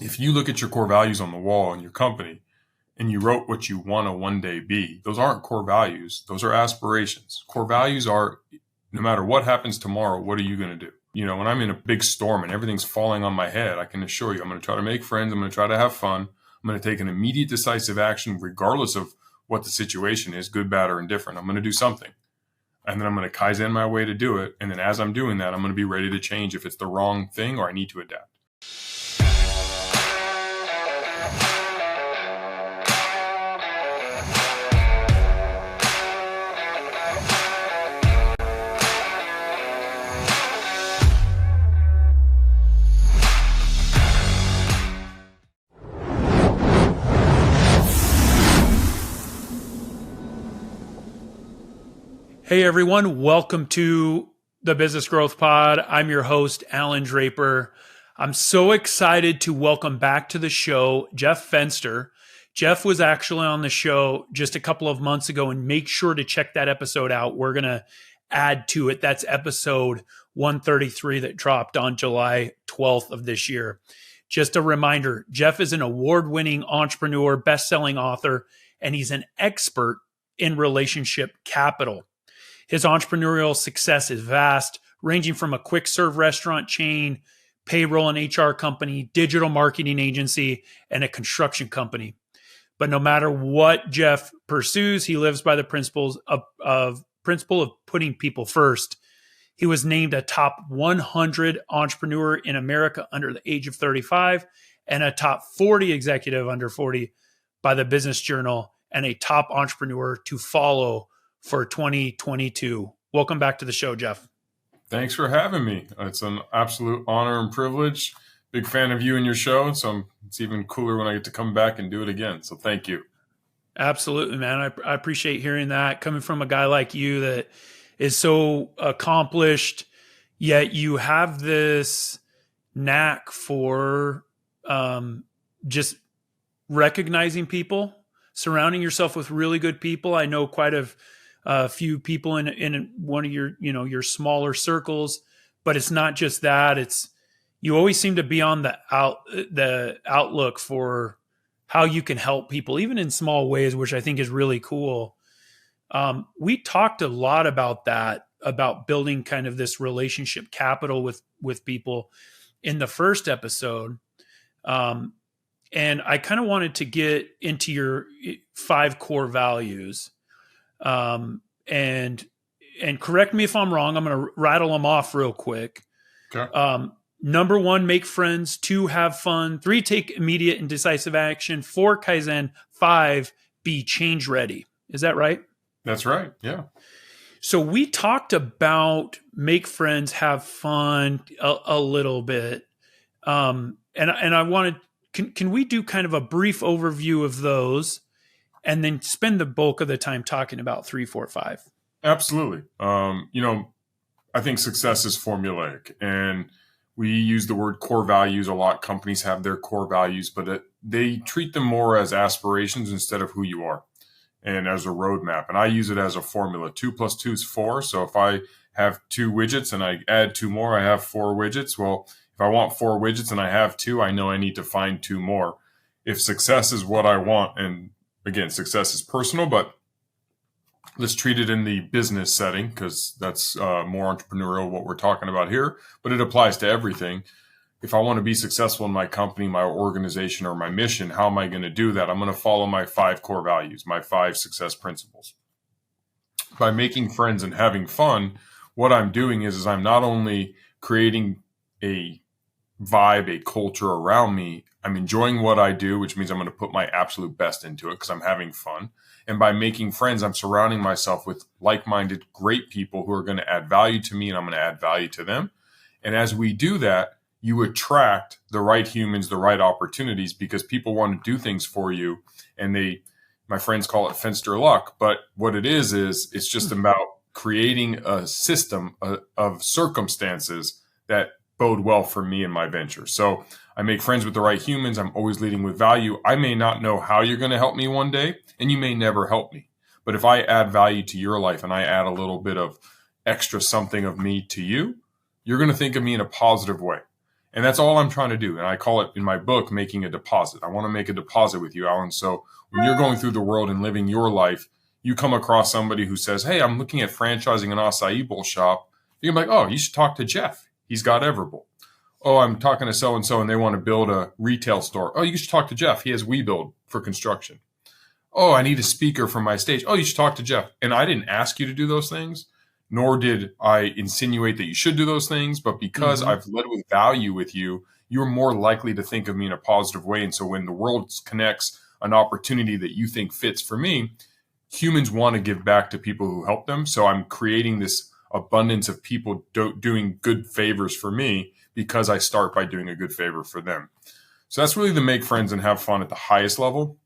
If you look at your core values on the wall in your company and you wrote what you want to one day be, those aren't core values. Those are aspirations. Core values are, no matter what happens tomorrow, what are you going to do? You know, when I'm in a big storm and everything's falling on my head, I can assure you I'm going to try to make friends. I'm going to try to have fun. I'm going to take an immediate decisive action regardless of what the situation is, good, bad, or indifferent. I'm going to do something. And then I'm going to Kaizen my way to do it. And then as I'm doing that, I'm going to be ready to change if it's the wrong thing or I need to adapt. Hey everyone, welcome to the Business Growth Pod. I'm your host, Allan Draper. I'm so excited to welcome back to the show, Jeff Fenster. Jeff was actually on the show just a couple of months ago, and make sure to check that episode out. We're going to add to it. That's episode 133 that dropped on July 12th of this year. Just a reminder, Jeff is an award-winning entrepreneur, best-selling author, and he's an expert in relationship capital. His entrepreneurial success is vast, ranging from a quick serve restaurant chain, payroll and HR company, digital marketing agency, and a construction company. But no matter what Jeff pursues, he lives by the principle of putting people first. He was named a top 100 entrepreneur in America under the age of 35 and a top 40 executive under 40 by the Business Journal and a top entrepreneur to follow for 2022. Welcome back to the show, Jeff. Thanks for having me. It's an absolute honor and privilege. Big fan of you and your show, so it's even cooler when I get to come back and do it again. So thank you. Absolutely, man. I appreciate hearing that coming from a guy like you that is so accomplished, yet you have this knack for just recognizing people, surrounding yourself with really good people. I know quite a few people in one of your smaller circles, but it's not just that. It's you always seem to be on the outlook for how you can help people, even in small ways, which I think is really cool. We talked a lot about that, about building kind of this relationship capital with people in the first episode. And I kind of wanted to get into your 5 core values. And correct me if I'm wrong. I'm going to rattle them off real quick. Okay. Number 1, make friends. 2, have fun. 3, take immediate and decisive action. 4, Kaizen. 5, be change ready. Is that right? That's right. Yeah. So we talked about make friends, have fun a little bit. And I wanted, can we do kind of a brief overview of those and then spend the bulk of the time talking about 3, 4, 5? Absolutely. I think success is formulaic, and we use the word core values a lot. Companies have their core values, but they treat them more as aspirations instead of who you are and as a roadmap. And I use it as a formula. 2 + 2 is 4. So if I have 2 widgets and I add 2 more, I have 4 widgets. Well, if I want 4 widgets and I have 2, I know I need to find 2 more. If success is what I want, and again, success is personal, but let's treat it in the business setting because that's more entrepreneurial, what we're talking about here, but it applies to everything. If I want to be successful in my company, my organization, or my mission, how am I going to do that? I'm going to follow my 5 core values, my 5 success principles. By making friends and having fun, what I'm doing is I'm not only creating a vibe, a culture around me, I'm enjoying what I do, which means I'm going to put my absolute best into it because I'm having fun. And by making friends, I'm surrounding myself with like-minded, great people who are going to add value to me, and I'm going to add value to them. And as we do that, you attract the right humans, the right opportunities, because people want to do things for you. And my friends call it Fenster luck. But what it is it's just about creating a system of circumstances that bode well for me and my venture. So I make friends with the right humans. I'm always leading with value. I may not know how you're going to help me one day, and you may never help me. But if I add value to your life and I add a little bit of extra something of me to you, you're going to think of me in a positive way. And that's all I'm trying to do. And I call it in my book, making a deposit. I want to make a deposit with you, Allan. So when you're going through the world and living your life, you come across somebody who says, hey, I'm looking at franchising an acai bowl shop. You're like, oh, you should talk to Jeff. He's got Everbowl. Oh, I'm talking to so-and-so and they want to build a retail store. Oh, you should talk to Jeff. He has WeBuild for construction. Oh, I need a speaker for my stage. Oh, you should talk to Jeff. And I didn't ask you to do those things, nor did I insinuate that you should do those things. But because I've led with value with you, you're more likely to think of me in a positive way. And so when the world connects an opportunity that you think fits for me, humans want to give back to people who help them. So I'm creating this abundance of people doing good favors for me because I start by doing a good favor for them. So that's really the make friends and have fun at the highest level.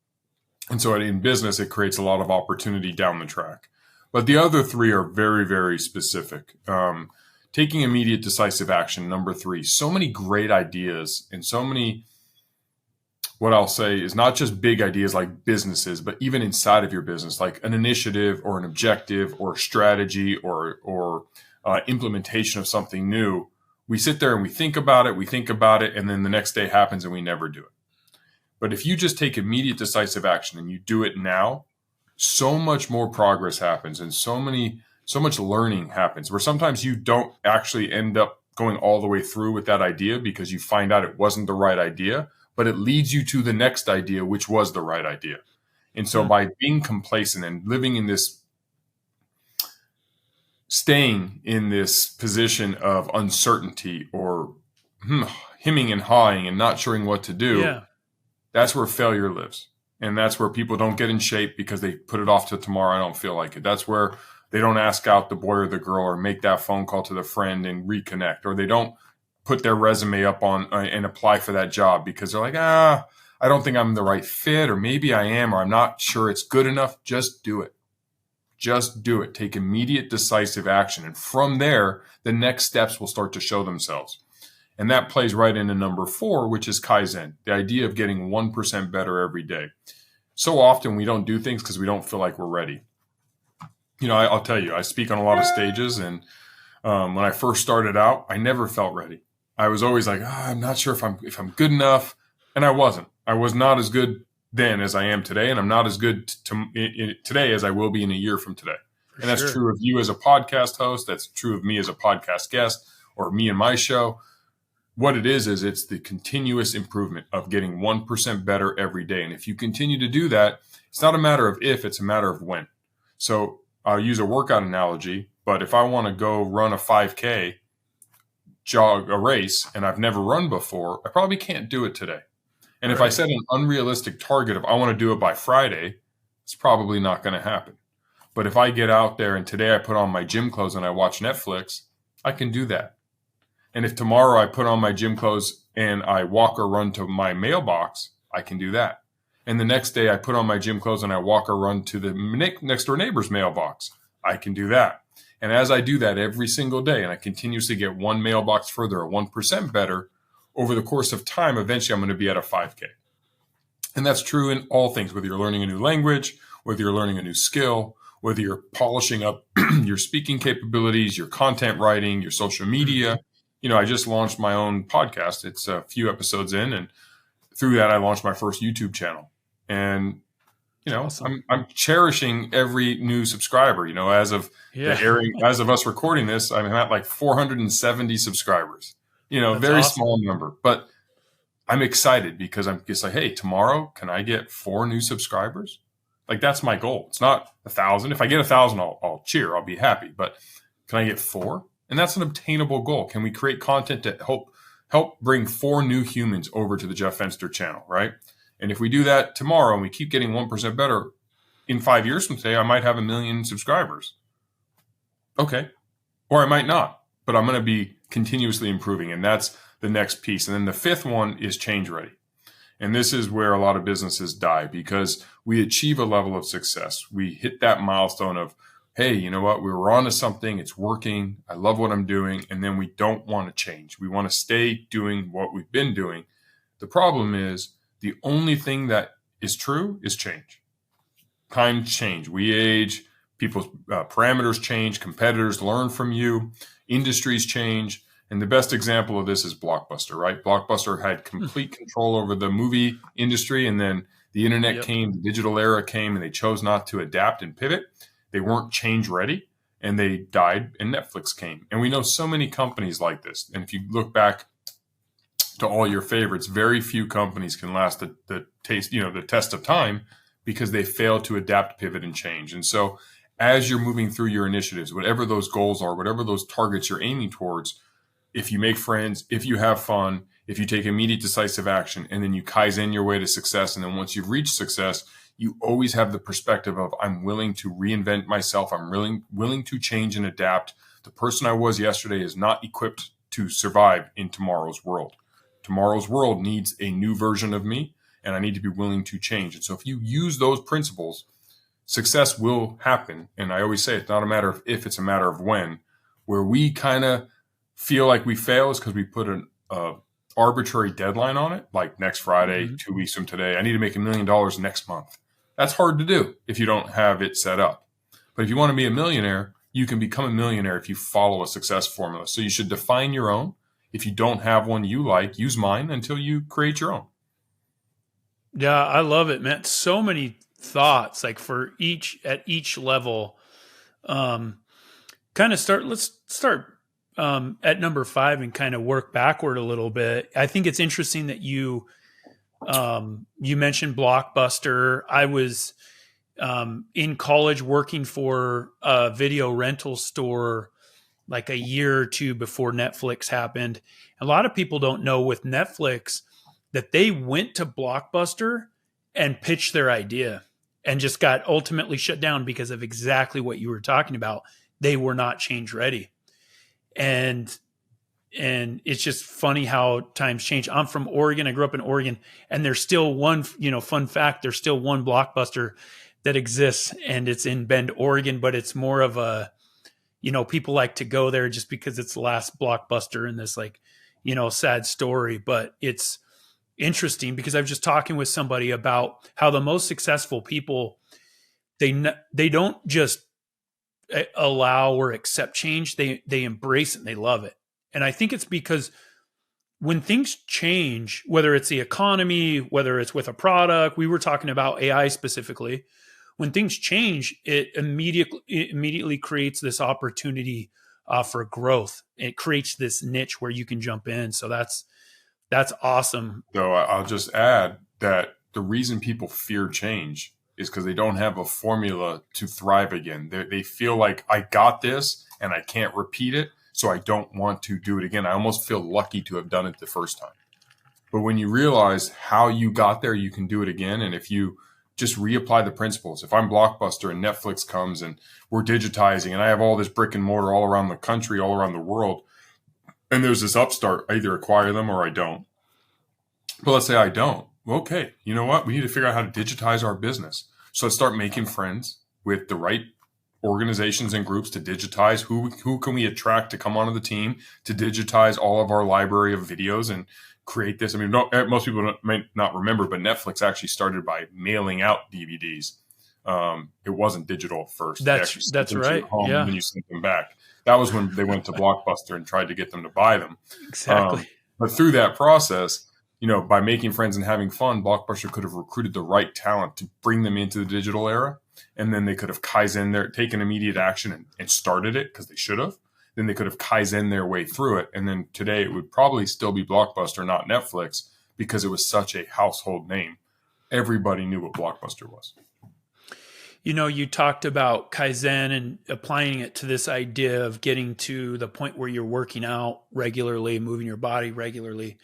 And so in business, it creates a lot of opportunity down the track. But the other three are very, very specific. Taking immediate decisive action, number 3. So many great ideas and so many, what I'll say is not just big ideas like businesses, but even inside of your business, like an initiative or an objective or a strategy or implementation of something new. We sit there and we think about it, and then the next day happens and we never do it. But if you just take immediate decisive action and you do it now, so much more progress happens and so much learning happens where sometimes you don't actually end up going all the way through with that idea because you find out it wasn't the right idea, but it leads you to the next idea, which was the right idea. And so by being complacent and staying in this position of uncertainty or hemming and hawing and not sure what to do, that's where failure lives. And that's where people don't get in shape because they put it off to tomorrow. I don't feel like it. That's where they don't ask out the boy or the girl or make that phone call to the friend and reconnect, or they don't put their resume up on and apply for that job because they're like, I don't think I'm the right fit, or maybe I am, or I'm not sure it's good enough. Just do it. Just do it. Take immediate decisive action. And from there, the next steps will start to show themselves. And that plays right into number 4, which is Kaizen, the idea of getting 1% better every day. So often we don't do things because we don't feel like we're ready. I'll tell you, I speak on a lot of stages. And when I first started out, I never felt ready. I was always like, I'm not sure if I'm good enough. And I wasn't. I was not as good then as I am today. And I'm not as good today as I will be in a year from today. And that's true of you as a podcast host. That's true of me as a podcast guest, or me and my show. What it is it's the continuous improvement of getting 1% better every day. And if you continue to do that, it's not a matter of if, it's a matter of when. So I'll use a workout analogy, but if I want to go run a 5K, jog a race, and I've never run before, I probably can't do it today. And if I set an unrealistic target of I want to do it by Friday, it's probably not going to happen. But if I get out there and today I put on my gym clothes and I watch Netflix, I can do that. And if tomorrow I put on my gym clothes and I walk or run to my mailbox, I can do that. And the next day I put on my gym clothes and I walk or run to the next door neighbor's mailbox, I can do that. And as I do that every single day, and I continuously get one mailbox further or 1% better, over the course of time, eventually I'm going to be at a 5K. And that's true in all things, whether you're learning a new language, whether you're learning a new skill, whether you're polishing up your speaking capabilities, your content writing, your social media. I just launched my own podcast. It's a few episodes in, and through that, I launched my first YouTube channel. And, awesome. I'm cherishing every new subscriber. As of as of us recording this, I'm at like 470 subscribers. That's very awesome. Small number, but I'm excited because I'm just like, hey, tomorrow, can I get 4 new subscribers? Like, that's my goal. It's not 1,000. If I get 1,000, I'll cheer. I'll be happy. But can I get 4? And that's an obtainable goal. Can we create content to help bring 4 new humans over to the Jeff Fenster channel, right? And if we do that tomorrow and we keep getting 1% better, in 5 years from today, I might have 1 million subscribers. Okay. Or I might not, but I'm going to be continuously improving. And that's the next piece. And then the 5th one is change ready. And this is where a lot of businesses die because we achieve a level of success. We hit that milestone of, hey, you know what? We were on to something. It's working. I love what I'm doing. And then we don't want to change. We want to stay doing what we've been doing. The problem is the only thing that is true is change. Times change. We age. People's parameters change. Competitors learn from you. Industries change. And the best example of this is Blockbuster, right? Blockbuster had complete control over the movie industry, and then the internet came, the digital era came, and they chose not to adapt and pivot. They weren't change ready, and they died, and Netflix came. And we know so many companies like this. And if you look back to all your favorites, very few companies can last the test of time because they fail to adapt, pivot, and change. And so as you're moving through your initiatives, whatever those goals are, whatever those targets you're aiming towards, if you make friends, if you have fun, if you take immediate decisive action, and then you Kaizen your way to success, and then once you've reached success, you always have the perspective of, I'm willing to reinvent myself. I'm willing to change and adapt. The person I was yesterday is not equipped to survive in tomorrow's world. Tomorrow's world needs a new version of me, and I need to be willing to change. And so if you use those principles, success will happen. And I always say it's not a matter of if, it's a matter of when. Where we kind of feel like we fail is because we put an arbitrary deadline on it, like next Friday, 2 weeks from today, I need to make $1 million next month. That's hard to do if you don't have it set up. But if you want to be a millionaire, you can become a millionaire if you follow a success formula. So you should define your own. If you don't have one you like, use mine until you create your own. Yeah, I love it, man. So many thoughts, like at each level. Let's start at number 5 and kind of work backward a little bit. I think it's interesting that you mentioned Blockbuster. I was in college working for a video rental store like a year or two before Netflix happened. A lot of people don't know with Netflix that they went to Blockbuster and pitched their idea and just got ultimately shut down because of exactly what you were talking about. They were not change ready. And it's just funny how times change. I'm from Oregon. I grew up in Oregon, and there's still one, fun fact, there's still one Blockbuster that exists, and it's in Bend, Oregon, but it's more of a, people like to go there just because it's the last Blockbuster in this sad story. But it's interesting because I was just talking with somebody about how the most successful people, they don't just allow or accept change. They embrace it and they love it. And I think it's because when things change, whether it's the economy, whether it's with a product, we were talking about AI specifically, when things change, it immediately creates this opportunity for growth. It creates this niche where you can jump in. So that's awesome. Though I'll just add that the reason people fear change is because they don't have a formula to thrive again. They feel like, I got this and I can't repeat it, so I don't want to do it again. I almost feel lucky to have done it the first time. But when you realize how you got there, you can do it again. And if you just reapply the principles, if I'm Blockbuster and Netflix comes and we're digitizing and I have all this brick and mortar all around the country, all around the world, and there's this upstart, I either acquire them or I don't. But let's say I don't. Okay, you know what? We need to figure out how to digitize our business. So let's start making friends with the right organizations and groups to digitize. Who can we attract to come onto the team to digitize all of our library of videos and create this? I mean, most people may not remember, but Netflix actually started by mailing out DVDs. It wasn't digital at first. That's right. Yeah. And then you sent them back. That was when they went to Blockbuster and tried to get them to buy them. Exactly. But through that process, by making friends and having fun, Blockbuster could have recruited the right talent to bring them into the digital era. And then they could have Kaizen taken immediate action and started it because they should have. Then they could have Kaizen their way through it. And then today it would probably still be Blockbuster, not Netflix, because it was such a household name. Everybody knew what Blockbuster was. You talked about Kaizen and applying it to this idea of getting to the point where you're working out regularly, moving your body regularly.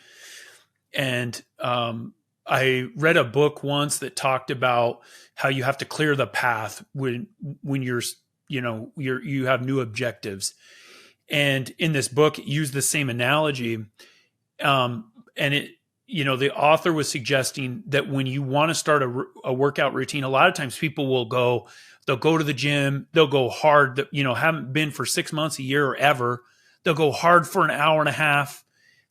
And I read a book once that talked about how you have to clear the path when you have new objectives. And in this book, it used the same analogy. And the author was suggesting that when you want to start a workout routine, a lot of times people they'll go to the gym, they'll go hard, haven't been for 6 months, a year, or ever. They'll go hard for an hour and a half.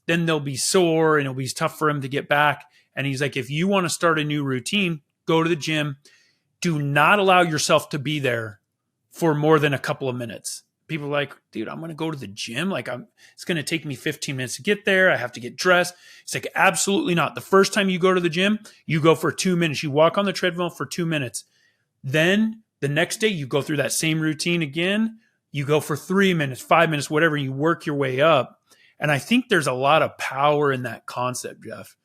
Then they'll be sore and it'll be tough for them to get back. And he's like, if you want to start a new routine, go to the gym. Do not allow yourself to be there for more than a couple of minutes, people are like, dude, I'm going to go to the gym. Like it's going to take me 15 minutes to get there. I have to get dressed. It's like, absolutely not. The first time you go to the gym, you go for 2 minutes. You walk on the treadmill for 2 minutes. Then the next day you go through that same routine again. You go for 3 minutes, 5 minutes, whatever. You work your way up. And I think there's a lot of power in that concept, Jeff.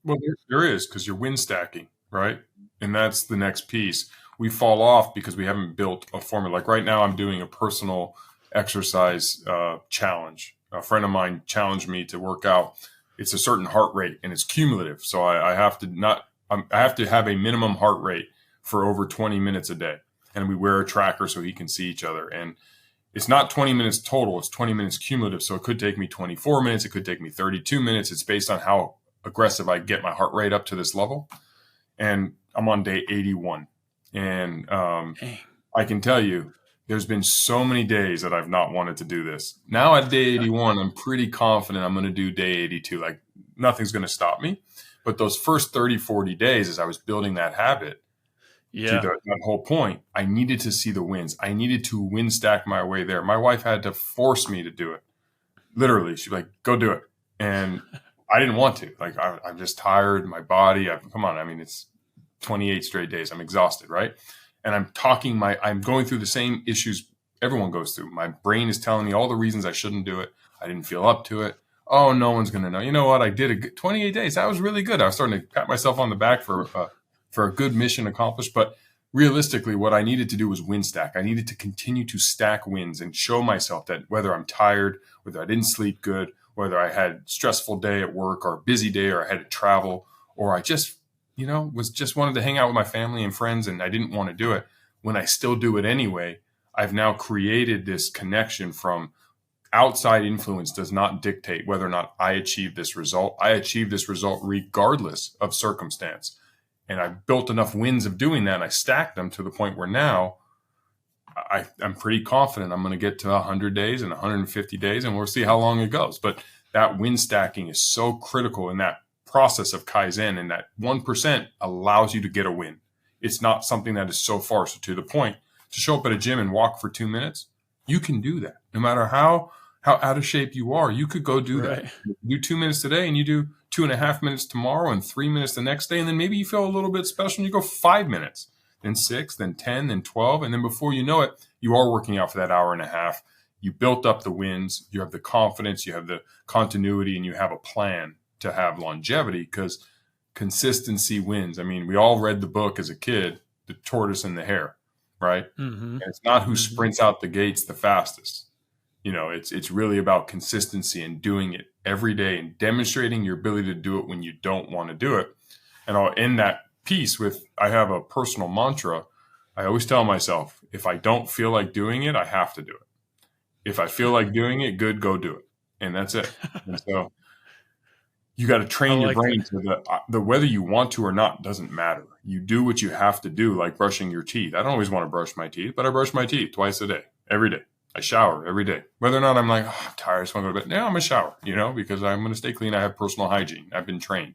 Well, there is, because you're wind stacking, right? And that's the next piece. We fall off because we haven't built a formula. Like right now, I'm doing a personal exercise challenge. A friend of mine challenged me to work out. It's a certain heart rate and it's cumulative. So I have to have a minimum heart rate for over 20 minutes a day. And we wear a tracker so he can see each other. And it's not 20 minutes total. It's 20 minutes cumulative. So it could take me 24 minutes. It could take me 32 minutes. It's based on how aggressive I get my heart rate up to this level. And I'm on day 81. And I can tell you, there's been so many days that I've not wanted to do this. Now at day 81, I'm pretty confident I'm going to do day 82. Like nothing's going to stop me. But those first 30, 40 days, as I was building that habit, to that whole point, I needed to see the wins. I needed to win stack my way there. My wife had to force me to do it. Literally, she'd be like, go do it. And I didn't want to. Like, I'm just tired. My body, come on. I mean, it's 28 straight days. I'm exhausted, right? And I'm going through the same issues everyone goes through. My brain is telling me all the reasons I shouldn't do it. I didn't feel up to it. Oh, no one's going to know. You know what? I did 28 days. That was really good. I was starting to pat myself on the back for a good mission accomplished. But realistically, what I needed to do was win stack. I needed to continue to stack wins and show myself that whether I'm tired, whether I didn't sleep good, whether I had a stressful day at work or a busy day, or I had to travel, or I just, wanted to hang out with my family and friends and I didn't want to do it. When I still do it anyway, I've now created this connection from outside influence does not dictate whether or not I achieve this result. I achieve this result regardless of circumstance. And I built enough wins of doing that. And I stacked them to the point where now I'm pretty confident I'm going to get to 100 days and 150 days, and we'll see how long it goes. But that win stacking is so critical in that process of Kaizen, and that 1% allows you to get a win. It's not something that is so far. So to the point, to show up at a gym and walk for 2 minutes, you can do that. No matter how out of shape you are, you could go do that. You do 2 minutes today and you do 2.5 minutes tomorrow and 3 minutes the next day. And then maybe you feel a little bit special and you go 5 minutes, then 6, then 10, then 12. And then before you know it, you are working out for that hour and a half. You built up the wins. You have the confidence, you have the continuity, and you have a plan to have longevity, because consistency wins. I mean, we all read the book as a kid, The Tortoise and the Hare, right? Mm-hmm. And it's not who sprints out the gates the fastest. It's really about consistency and doing it every day and demonstrating your ability to do it when you don't want to do it. And I'll end that piece with, I have a personal mantra. I always tell myself, if I don't feel like doing it, I have to do it. If I feel like doing it, good, go do it. And that's it. And so you got to train your brain to the whether you want to or not doesn't matter. You do what you have to do, like brushing your teeth. I don't always want to brush my teeth, but I brush my teeth twice a day, every day. I shower every day. Whether or not I'm like, I'm tired, I just want to go to bed. No, I'm going to shower, because I'm going to stay clean. I have personal hygiene. I've been trained.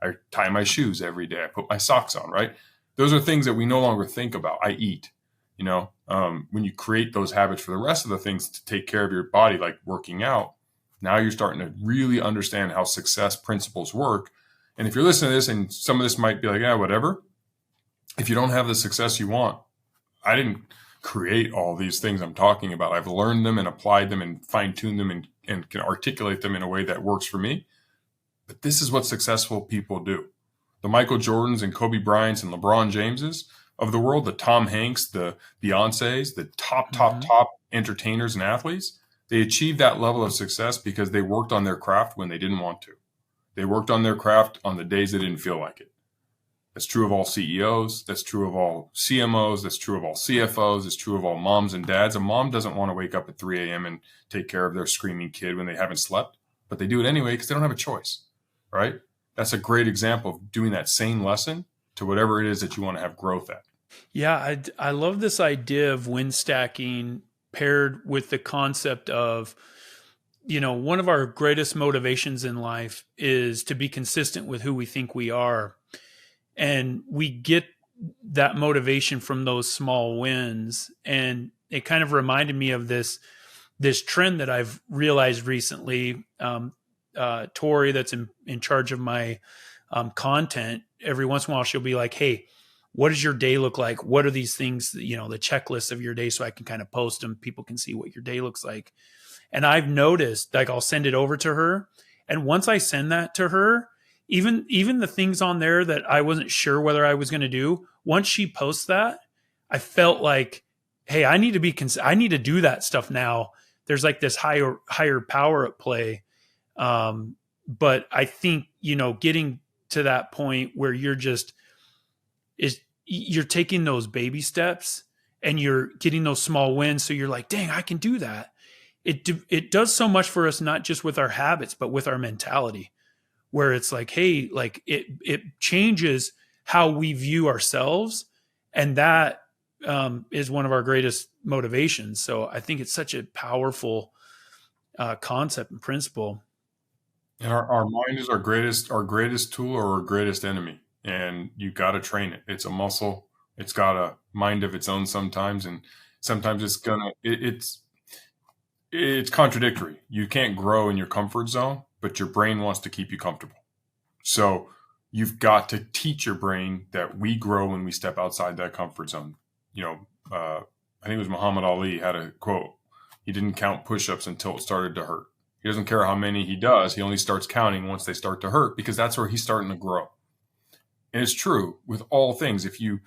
I tie my shoes every day. I put my socks on, right? Those are things that we no longer think about. I eat, when you create those habits for the rest of the things to take care of your body, like working out, now you're starting to really understand how success principles work. And if you're listening to this and some of this might be like, yeah, whatever. If you don't have the success you want, I didn't create all these things I'm talking about. I've learned them and applied them and fine-tuned them and can articulate them in a way that works for me. But this is what successful people do. The Michael Jordans and Kobe Bryants and LeBron Jameses of the world, the Tom Hanks, the Beyoncés, the top entertainers and athletes, they achieved that level of success because they worked on their craft when they didn't want to. They worked on their craft on the days they didn't feel like it. That's true of all CEOs. That's true of all CMOs. That's true of all CFOs. It's true of all moms and dads. A mom doesn't want to wake up at 3 a.m. and take care of their screaming kid when they haven't slept, but they do it anyway because they don't have a choice, right? That's a great example of doing that same lesson to whatever it is that you want to have growth at. Yeah, I love this idea of win stacking paired with the concept of, one of our greatest motivations in life is to be consistent with who we think we are. And we get that motivation from those small wins. And it kind of reminded me of this trend that I've realized recently. Tori, that's in charge of my content, every once in a while she'll be like, "Hey, what does your day look like? What are these things, the checklist of your day, so I can kind of post them. People can see what your day looks like." And I've noticed, like, I'll send it over to her, and once I send that to her, even the things on there that I wasn't sure whether I was going to do, once she posts that, I felt like, hey, I need to do that stuff now. There's like this higher power at play. But I think, getting to that point where you're taking those baby steps and you're getting those small wins. So you're like, dang, I can do that. It does so much for us, not just with our habits, but with our mentality, where it's like, hey, like it changes how we view ourselves. And that is one of our greatest motivations. So I think it's such a powerful concept and principle. And our mind is our greatest tool or our greatest enemy. And you got to train it. It's a muscle. It's got a mind of its own sometimes. And sometimes it's contradictory. You can't grow in your comfort zone, but your brain wants to keep you comfortable. So you've got to teach your brain that we grow when we step outside that comfort zone. I think it was Muhammad Ali had a quote. He didn't count push-ups until it started to hurt. He doesn't care how many he does. He only starts counting once they start to hurt, because that's where he's starting to grow. And it's true with all things. If you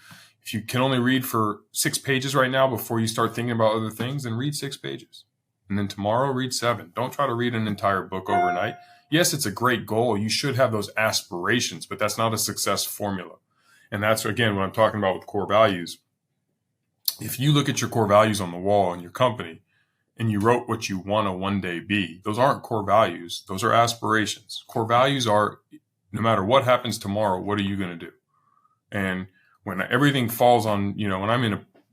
can only read for 6 pages right now before you start thinking about other things, then read 6 pages. And then tomorrow read 7. Don't try to read an entire book overnight. Yes, it's a great goal. You should have those aspirations, but that's not a success formula. And that's, again, what I'm talking about with core values. If you look at your core values on the wall in your company and you wrote what you want to one day be, those aren't core values. Those are aspirations. Core values are, no matter what happens tomorrow, what are you going to do? And when everything falls on, when I'm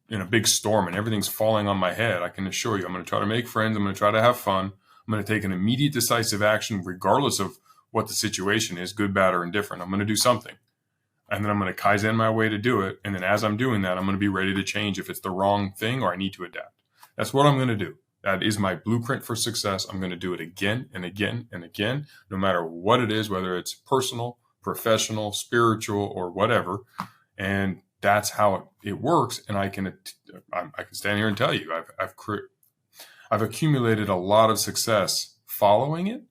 in a big storm and everything's falling on my head, I can assure you, I'm going to try to make friends. I'm going to try to have fun. I'm going to take an immediate decisive action, regardless of what the situation is, good, bad, or indifferent. I'm going to do something. And then I'm going to Kaizen my way to do it. And then as I'm doing that, I'm going to be ready to change if it's the wrong thing or I need to adapt. That's what I'm going to do. That is my blueprint for success. I'm going to do it again and again and again, no matter what it is, whether it's personal, professional, spiritual, or whatever. And that's how it works. And I can stand here and tell you, I've accumulated a lot of success following it,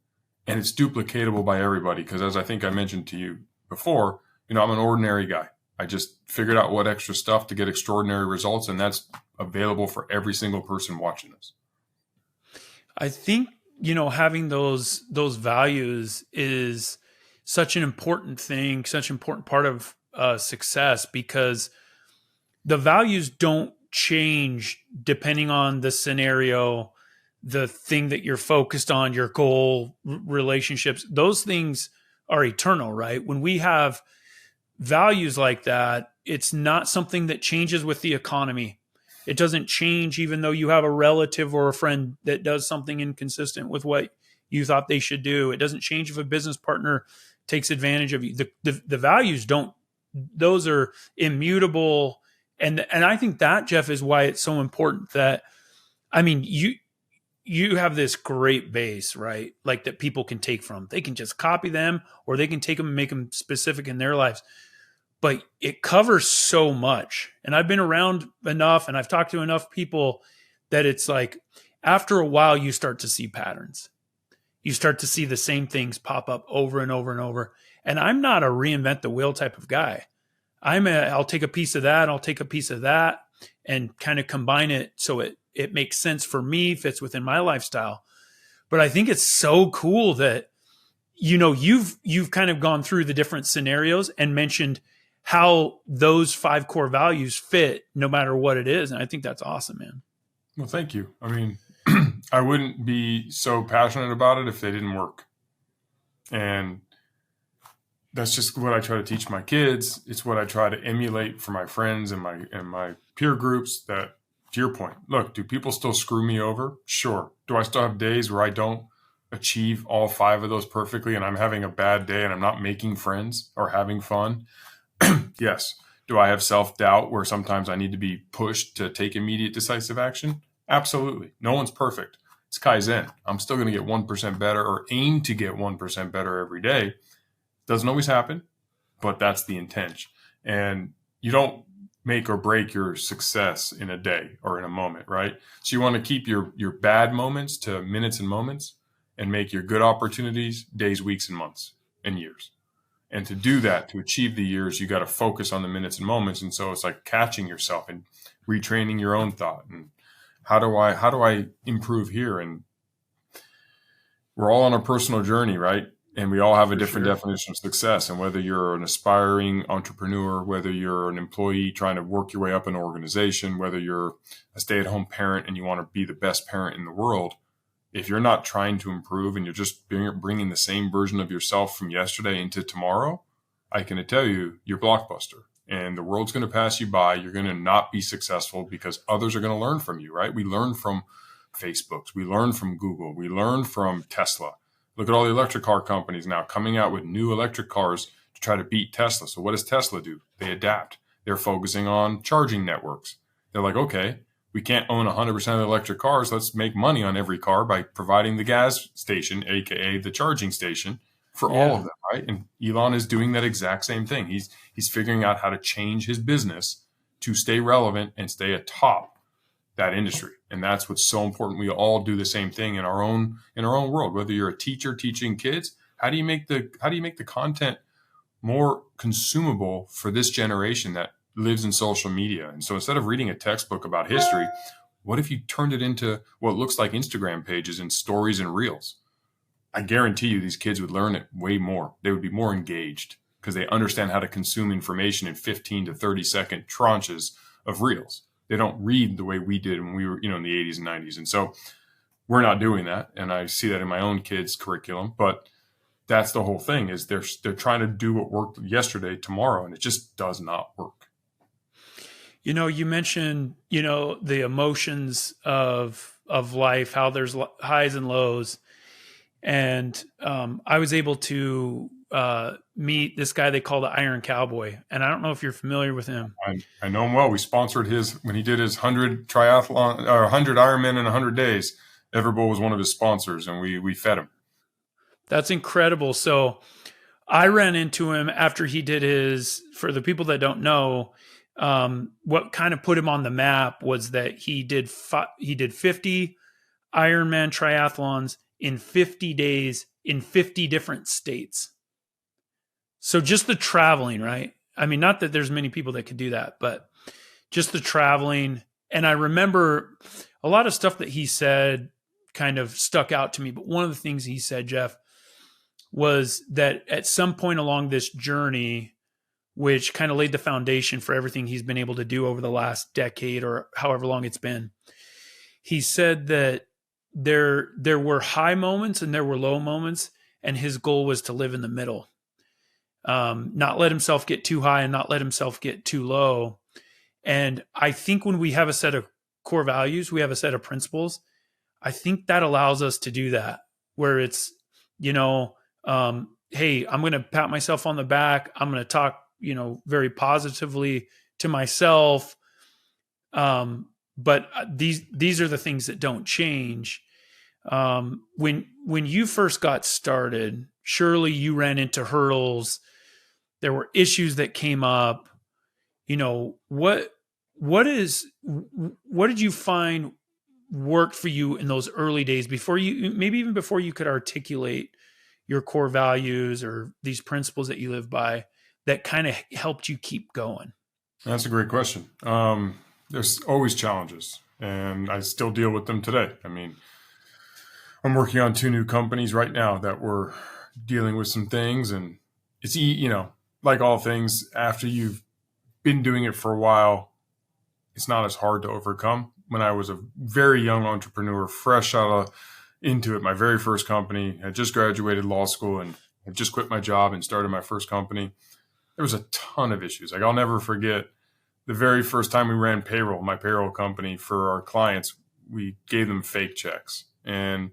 and it's duplicatable by everybody. Because as I think I mentioned to you before, I'm an ordinary guy. I just figured out what extra stuff to get extraordinary results, and that's available for every single person watching this. I think, having those values is such an important thing, such an important part of success, because the values don't change depending on the scenario, the thing that you're focused on, your goal, relationships. Those things are eternal, right? When we have values like that, it's not something that changes with the economy. It doesn't change even though you have a relative or a friend that does something inconsistent with what you thought they should do. It doesn't change if a business partner takes advantage of you. The values don't, those are immutable. And I think that, Jeff, is why it's so important that, you have this great base, right? Like, that people can take from. They can just copy them, or they can take them and make them specific in their lives. But it covers so much. And I've been around enough and I've talked to enough people that it's like, after a while, you start to see patterns. You start to see the same things pop up over and over and over. And I'm not a reinvent the wheel type of guy. I'll take a piece of that, I'll take a piece of that, and kind of combine it so it makes sense for me, fits within my lifestyle. But I think it's so cool that, you've kind of gone through the different scenarios and mentioned how those 5 core values fit no matter what it is. And I think that's awesome, man. Well, thank you. I wouldn't be so passionate about it if they didn't work. And that's just what I try to teach my kids. It's what I try to emulate for my friends and my peer groups. That, to your point, look, do people still screw me over? Sure. Do I still have days where I don't achieve all 5 of those perfectly and I'm having a bad day and I'm not making friends or having fun? Yes. Do I have self-doubt where sometimes I need to be pushed to take immediate decisive action? Absolutely. No one's perfect. It's Kaizen. I'm still going to get 1% better, or aim to get 1% better every day. Doesn't always happen, but that's the intention. And you don't make or break your success in a day or in a moment, right? So you want to keep your bad moments to minutes and moments, and make your good opportunities days, weeks, and months and years. And to do that, to achieve the years, you got to focus on the minutes and moments. And so it's like catching yourself and retraining your own thought. And how do I improve here? And we're all on a personal journey, right? And we all have a different definition of success. And whether you're an aspiring entrepreneur, whether you're an employee trying to work your way up an organization, whether you're a stay-at-home parent and you want to be the best parent in the world, if you're not trying to improve and you're just bringing the same version of yourself from yesterday into tomorrow, I can tell you, you're blockbuster. And the world's going to pass you by. You're going to not be successful because others are going to learn from you, right? We learn from Facebooks. We learn from Google. We learn from Tesla. Look at all the electric car companies now coming out with new electric cars to try to beat Tesla. So what does Tesla do? They adapt. They're focusing on charging networks. They're like, okay, we can't own 100% of the electric cars. Let's make money on every car by providing the gas station, aka the charging station, for all of them, right? And Elon is doing that exact same thing. He's figuring out how to change his business to stay relevant and stay atop that industry. And that's what's so important. We all do the same thing in our own world. Whether you're a teacher teaching kids, how do you make the content more consumable for this generation that lives in social media? And so instead of reading a textbook about history, what if you turned it into what looks like Instagram pages and stories and reels? I guarantee you these kids would learn it way more. They would be more engaged because they understand how to consume information in 15 to 30 second tranches of reels. They don't read the way we did when we were, in the 80s and 90s. And so we're not doing that. And I see that in my own kids' curriculum. But that's the whole thing, is they're trying to do what worked yesterday, tomorrow, and it just does not work. You mentioned, the emotions of life, how there's highs and lows. And I was able to meet this guy they call the Iron Cowboy. And I don't know if you're familiar with him. I know him well. We sponsored when he did his 100 triathlon or 100 Ironman in 100 days. Everbull was one of his sponsors, and we fed him. That's incredible. So I ran into him after he did for the people that don't know, what kind of put him on the map was that he did 50 Ironman triathlons in 50 days in 50 different states. So just the traveling, right? I mean, not that there's many people that could do that, but just the traveling. And I remember a lot of stuff that he said kind of stuck out to me. But one of the things he said, Jeff, was that at some point along this journey, which kind of laid the foundation for everything he's been able to do over the last decade or however long it's been, he said that there were high moments and there were low moments, and his goal was to live in the middle, not let himself get too high and not let himself get too low. And I think when we have a set of core values, we have a set of principles, I think that allows us to do that, where it's, hey, I'm going to pat myself on the back. I'm going to talk, very positively to myself. But these are the things that don't change. When you first got started, surely you ran into hurdles. There were issues that came up. What did you find worked for you in those early days maybe even before you could articulate your core values or these principles that you live by, that kind of helped you keep going? That's a great question. There's always challenges, and I still deal with them today. I mean, I'm working on 2 new companies right now that we're dealing with some things, and it's, like all things, after you've been doing it for a while, it's not as hard to overcome. When I was a very young entrepreneur, fresh into it, my very first company, I just graduated law school and had just quit my job and started my first company. There was a ton of issues. Like, I'll never forget the very first time we ran payroll, my payroll company, for our clients. We gave them fake checks. And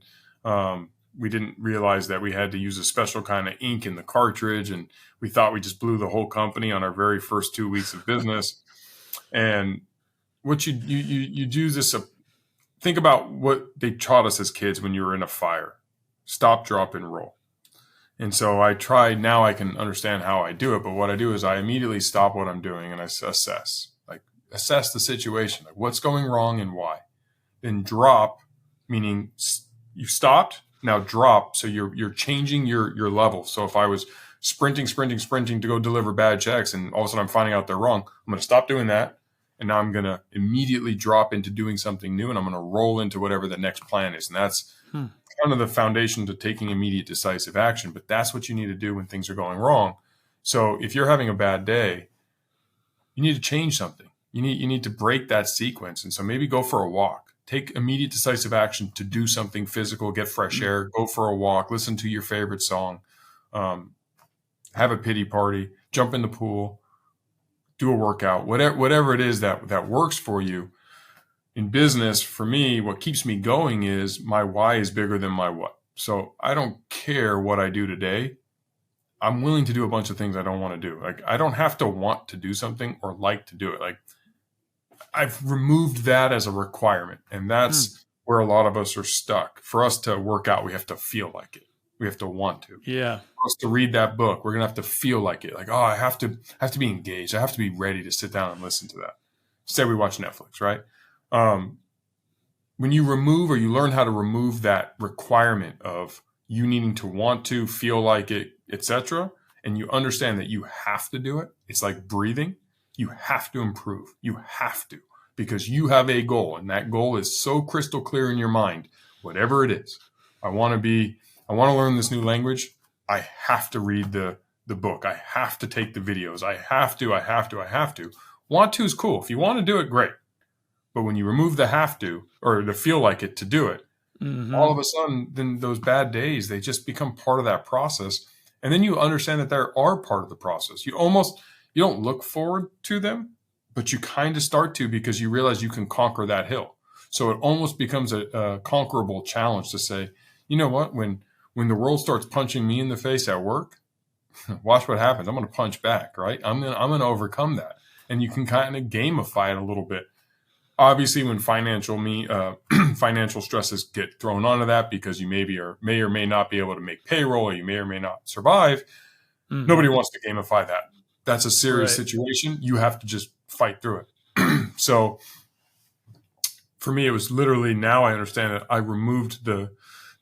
we didn't realize that we had to use a special kind of ink in the cartridge, and we thought we just blew the whole company on our very first 2 weeks of business. And what you do this, think about what they taught us as kids when you were in a fire: stop, drop, and roll. And so I tried. Now I can understand how I do it, but what I do is I immediately stop what I'm doing and I assess the situation, like what's going wrong and why. Then drop, meaning you stopped, now drop. So you're changing your level. So if I was sprinting to go deliver bad checks, and all of a sudden I'm finding out they're wrong, I'm going to stop doing that. And now I'm going to immediately drop into doing something new, and I'm going to roll into whatever the next plan is. And that's kind of the foundation to taking immediate decisive action. But that's what you need to do when things are going wrong. So if you're having a bad day, you need to change something. You need to break that sequence. And so maybe go for a walk. Take immediate decisive action to do something physical, get fresh air, go for a walk, listen to your favorite song, have a pity party, jump in the pool, do a workout, whatever it is that works for you. In business, for me, what keeps me going is my why is bigger than my what. So I don't care what I do today. I'm willing to do a bunch of things I don't want to do. Like, I don't have to want to do something or like to do it. Like, I've removed that as a requirement. And that's where a lot of us are stuck. For us to work out, we have to feel like it. We have to want to. Yeah. For us to read that book, we're going to have to feel like it. Like, oh, I have to be engaged. I have to be ready to sit down and listen to that. Instead, we watch Netflix, right? When you remove, or you learn how to remove that requirement of you needing to want to, feel like it, etc., and you understand that you have to do it, it's like breathing. You have to improve. You have to, because you have a goal, and that goal is so crystal clear in your mind, whatever it is. I want to learn this new language. I have to read the book. I have to take the videos. I have to. Want to is cool. If you want to do it, great. But when you remove the have to, or to feel like it to do it, all of a sudden, then those bad days, they just become part of that process. And then you understand that they are part of the process. You don't look forward to them, but you kind of start to, because you realize you can conquer that hill. So it almost becomes a conquerable challenge to say, you know what, when the world starts punching me in the face at work, watch what happens. I'm going to punch back, right? I'm going to overcome that. And you can kind of gamify it a little bit. Obviously, when financial stresses get thrown onto that, because you may or may not be able to make payroll, or you may or may not survive, nobody wants to gamify that. That's a serious situation. You have to just fight through it. So for me, it was literally, now I understand that I removed the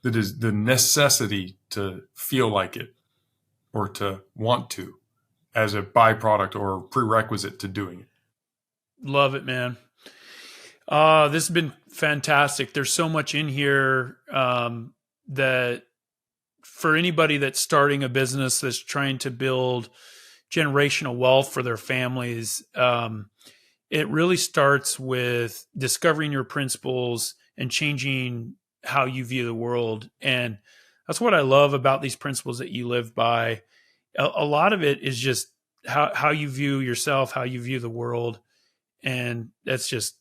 necessity to feel like it or to want to as a byproduct or prerequisite to doing it. Love it, man. This has been fantastic. There's so much in here that for anybody that's starting a business, that's trying to build generational wealth for their families, it really starts with discovering your principles and changing how you view the world. And that's what I love about these principles that you live by. A lot of it is just how you view yourself, how you view the world. And that's just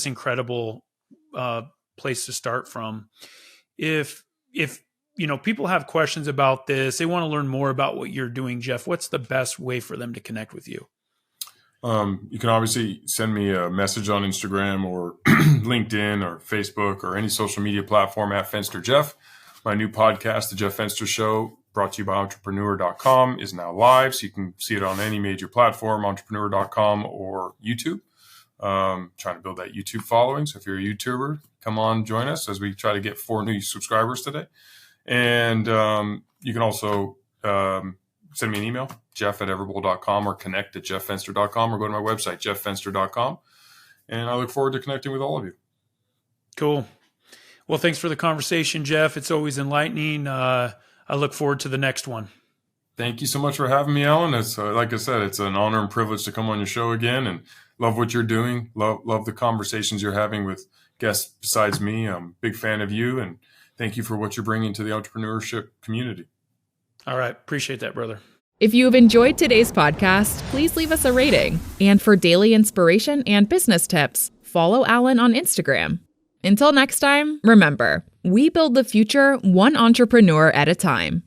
incredible place to start from. If people have questions about this, they want to learn more about what you're doing, Jeff, what's the best way for them to connect with you? You can obviously send me a message on Instagram or LinkedIn or Facebook or any social media platform at Fenster Jeff. My new podcast, The Jeff Fenster Show, brought to you by entrepreneur.com, is now live. So you can see it on any major platform, entrepreneur.com or YouTube. Trying to build that YouTube following. So if you're a YouTuber, come on, join us as we try to get 4 new subscribers today. And you can also send me an email, jeff@everbowl.com, or connect at jefffenster.com, or go to my website, jefffenster.com. And I look forward to connecting with all of you. Cool. Well, thanks for the conversation, Jeff. It's always enlightening. I look forward to the next one. Thank you so much for having me, Allan. It's like I said, it's an honor and privilege to come on your show again, and love what you're doing. Love the conversations you're having with guests besides me. I'm a big fan of you, and thank you for what you're bringing to the entrepreneurship community. All right. Appreciate that, brother. If you have enjoyed today's podcast, please leave us a rating. And for daily inspiration and business tips, follow Allan on Instagram. Until next time, remember, we build the future one entrepreneur at a time.